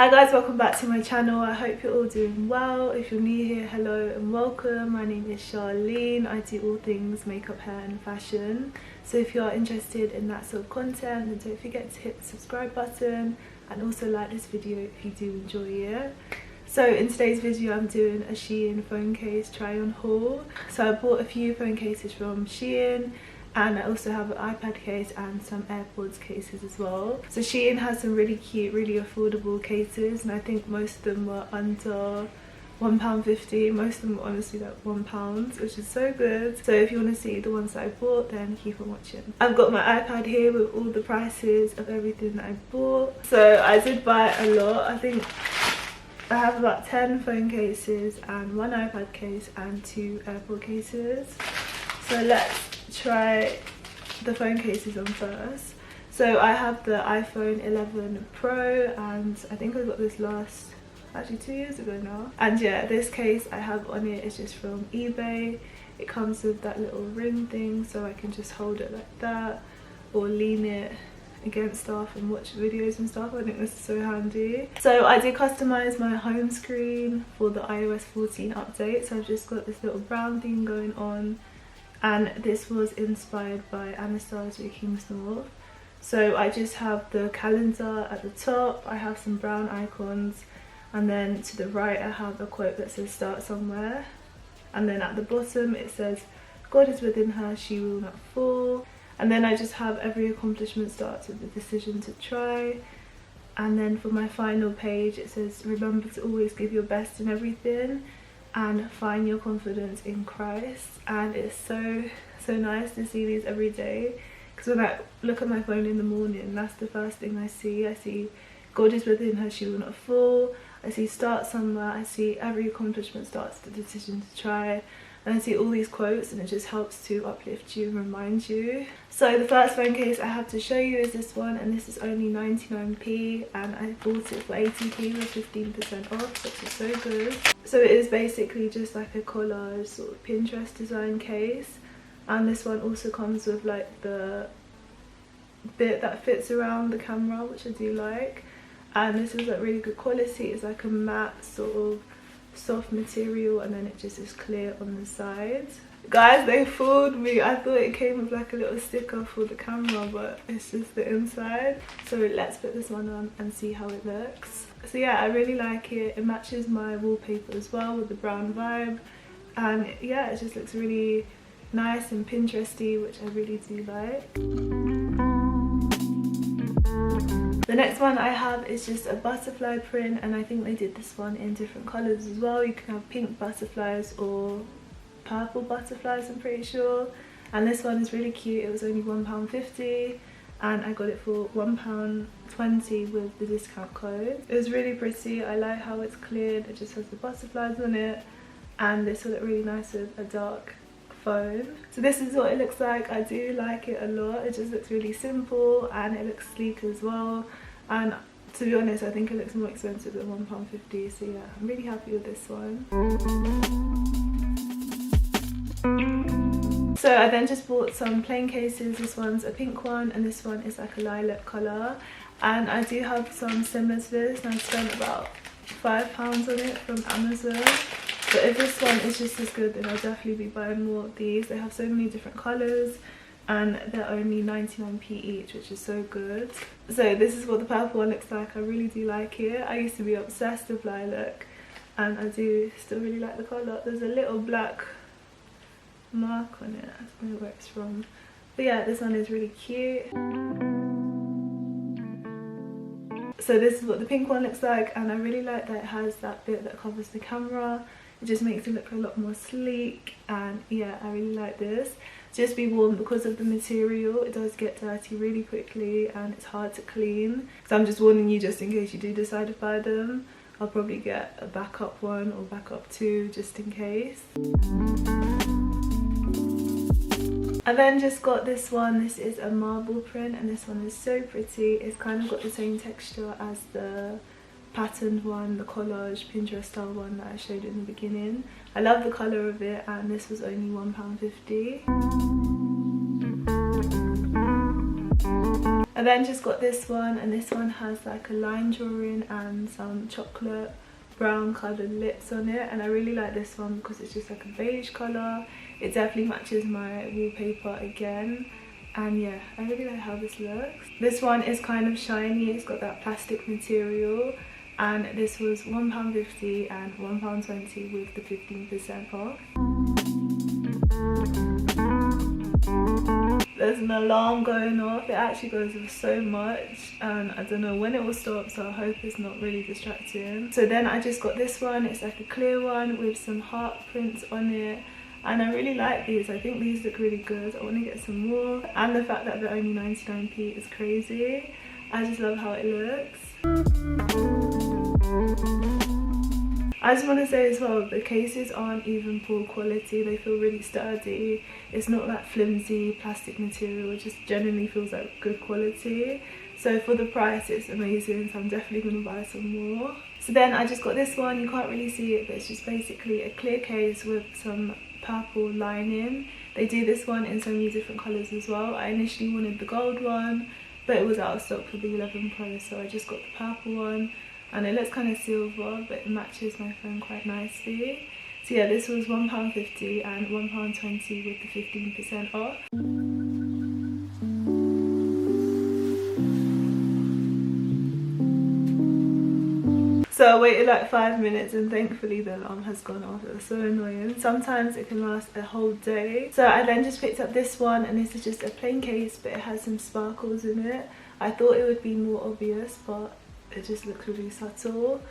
Hi guys, welcome back to my channel. I hope you're all doing well. If you're new here, hello and welcome. My name is Charlene. I do all things makeup, hair and fashion. So if you are interested in that sort of content, then don't forget to hit the subscribe button and also like this video if you do enjoy it. So in today's video I'm doing a Shein phone case try on haul. So I bought a few phone cases from Shein, and I also have an iPad case and some AirPods cases as well. So Shein has some really cute, really affordable cases, and I think most of them were under £1.50. Most of them were honestly like £1, which is so good. So if you want to see the ones that I bought, then keep on watching. I've got my iPad here with all the prices of everything that I bought. So I did buy a lot. I think I have about 10 phone cases and one iPad case and 2 AirPod cases. So let's try the phone cases on first. So I have the iPhone 11 Pro, and I think I got this actually 2 years ago now. And yeah, this case I have on it is just from eBay. It comes with that little ring thing, so I can just hold it like that or lean it against stuff and watch videos and stuff. I think this is so handy. So I did customize my home screen for the iOS 14 update. So I've just got this little brown thing going on, and this was inspired by Anastasia Kingsnorth. So I just have the calendar at the top, I have some brown icons, and then to the right I have a quote that says start somewhere, and then at the bottom it says God is within her, she will not fall. And then I just have every accomplishment starts with the decision to try. And then for my final page it says remember to always give your best in everything and find your confidence in Christ. And it's so nice to see these every day, because when I look at my phone in the morning, that's the first thing I see God is within her, she will not fall. I see start somewhere, I see every accomplishment starts with the decision to try, and I see all these quotes, and it just helps to uplift you and remind you. So the first phone case I have to show you is this one, and this is only 99p, and I bought it for 80p with 15% off, which is so good. So it is basically just like a collage sort of Pinterest design case, and this one also comes with like the bit that fits around the camera, which I do like. And this is like really good quality. It's like a matte sort of soft material, and then it just is clear on the sides. Guys, they fooled me. I thought it came with like a little sticker for the camera, but it's just the inside. So let's put this one on and see how it looks. So yeah, I really like it. It matches my wallpaper as well with the brown vibe, and yeah, it just looks really nice and Pinteresty, which I really do like. The next one I have is just a butterfly print, and I think they did this one in different colours as well. You can have pink butterflies or purple butterflies, I'm pretty sure. And this one is really cute. It was only £1.50 and I got it for £1.20 with the discount code. It was really pretty. I like how it's cleared. It just has the butterflies on it, and this will look really nice with a dark phone. So this is what it looks like. I do like it a lot. It just looks really simple and it looks sleek as well, and to be honest I think it looks more expensive than £1.50, so yeah, I'm really happy with this one. So I then just bought some plain cases. This one's a pink one and this one is like a lilac colour, and I do have some similar to this, and I spent about £5 on it from Amazon. But if this one is just as good, then I'll definitely be buying more of these. They have so many different colours and they're only 99p each, which is so good. So this is what the purple one looks like. I really do like it. I used to be obsessed with lilac, and I do still really like the colour. There's a little black mark on it. I don't know where it's from. But yeah, this one is really cute. So this is what the pink one looks like, and I really like that it has that bit that covers the camera. It just makes it look a lot more sleek, and yeah, I really like this. Just be warned, because of the material, it does get dirty really quickly and it's hard to clean. So I'm just warning you, just in case you do decide to buy them. I'll probably get a backup one or backup 2 just in case. I then just got this one. This is a marble print, and this one is so pretty. It's kind of got the same texture as the patterned one, the collage Pinterest style one that I showed in the beginning. I love the colour of it, and this was only £1.50. I then just got this one, and this one has like a line drawing and some chocolate brown coloured lips on it, and I really like this one because it's just like a beige colour. It definitely matches my wallpaper again, and yeah, I really like how this looks. This one is kind of shiny, it's got that plastic material, and this was £1.50 and £1.20 with the 15% off. There's an alarm going off. It actually goes off so much, and I don't know when it will stop, so I hope it's not really distracting. So then I just got this one. It's like a clear one with some heart prints on it, and I really like these. I think these look really good. I want to get some more, and the fact that they're only 99p is crazy. I just love how it looks. I just want to say as well, the cases aren't even poor quality. They feel really sturdy. It's not that flimsy plastic material. It just genuinely feels like good quality. So for the price, it's amazing. So I'm definitely going to buy some more. So then I just got this one. You can't really see it, but it's just basically a clear case with some purple lining. They do this one in so many different colours as well. I initially wanted the gold one, but it was out of stock for the 11 Pro, so I just got the purple one. And it looks kind of silver, but it matches my phone quite nicely. So yeah, this was £1.50 and £1.20 with the 15% off. So I waited like 5 minutes, and thankfully the alarm has gone off. It was so annoying. Sometimes it can last a whole day. So I then just picked up this one, and this is just a plain case, but it has some sparkles in it. I thought it would be more obvious, but it just looks really subtle,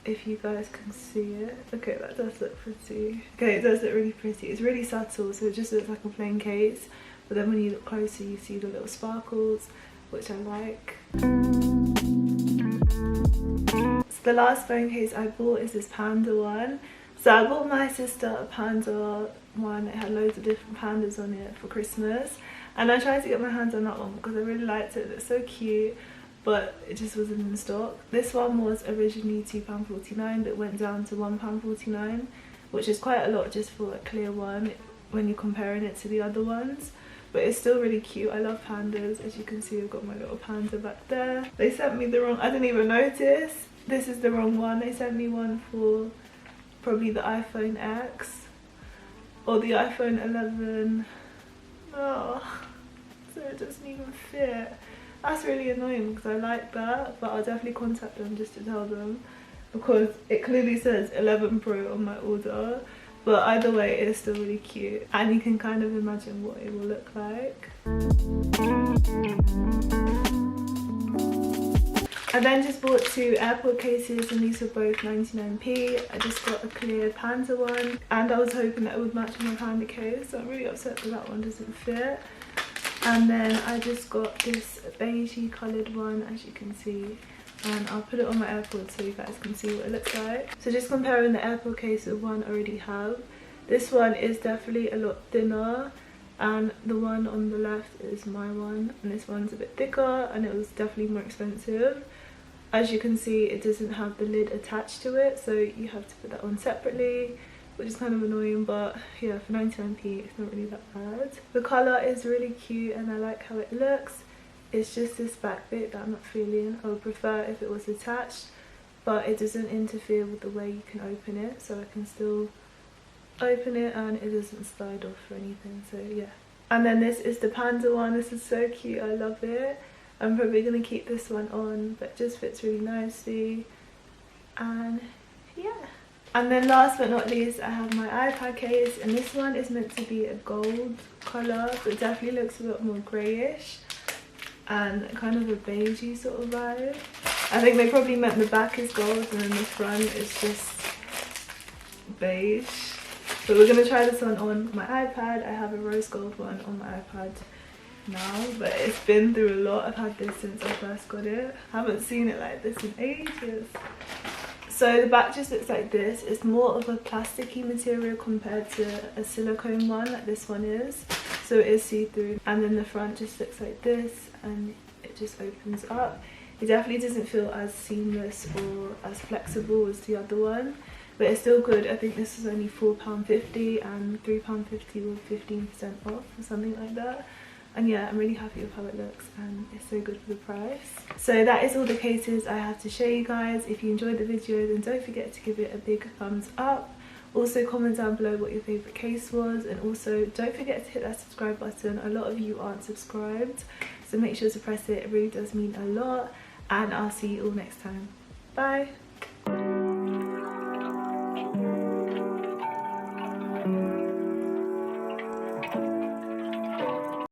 if you guys can see it. Okay, that does look pretty. Okay, it does look really pretty. It's really subtle, so it just looks like a plain case, but then when you look closer you see the little sparkles, which I like. So the last phone case I bought is this panda one. So I bought my sister a panda one. It had loads of different pandas on it for Christmas, and I tried to get my hands on that one because I really liked it. It looked so cute, but it just wasn't in stock. This one was originally £2.49, but went down to £1.49, which is quite a lot just for a clear one when you're comparing it to the other ones. But it's still really cute. I love pandas. As you can see, I've got my little panda back there. They sent me the wrong, I didn't even notice. This is the wrong one. They sent me one for probably the iPhone X or the iPhone 11. Oh, so it doesn't even fit. That's really annoying because I like that, but I'll definitely contact them just to tell them, because it clearly says 11 Pro on my order. But either way, it's still really cute, and you can kind of imagine what it will look like. I then just bought 2 AirPod cases, and these were both 99p. I just got a clear panda one, and I was hoping that it would match my panda case, so I'm really upset that that one doesn't fit. And then I just got this beigey coloured one, as you can see, and I'll put it on my AirPods so you guys can see what it looks like. So just comparing the AirPod case with one I already have, this one is definitely a lot thinner, and the one on the left is my one, and this one's a bit thicker, and it was definitely more expensive. As you can see, it doesn't have the lid attached to it, so you have to put that on separately, which is kind of annoying, but yeah, for 99p it's not really that bad. The colour is really cute and I like how it looks. It's just this back bit that I'm not feeling. I would prefer if it was attached, but it doesn't interfere with the way you can open it, so I can still open it and it doesn't slide off or anything, so yeah. And then this is the panda one. This is so cute, I love it. I'm probably going to keep this one on, but it just fits really nicely, and yeah. And then last but not least, I have my iPad case, and this one is meant to be a gold colour, but it definitely looks a lot more greyish and kind of a beigey sort of vibe. I think they probably meant the back is gold and then the front is just beige. So we're going to try this one on my iPad. I have a rose gold one on my iPad now, but it's been through a lot. I've had this since I first got it. I haven't seen it like this in ages. So the back just looks like this. It's more of a plasticky material compared to a silicone one like this one is. So it is see-through. And then the front just looks like this, and it just opens up. It definitely doesn't feel as seamless or as flexible as the other one, but it's still good. I think this is only £4.50 and £3.50 with 15% off or something like that. and yeah, I'm really happy with how it looks and it's so good for the price. So that is all the cases I have to show you guys. If you enjoyed the video, then don't forget to give it a big thumbs up. Also comment down below what your favourite case was, and also don't forget to hit that subscribe button. A lot of you aren't subscribed, so make sure to press it. It really does mean a lot, and I'll see you all next time. Bye.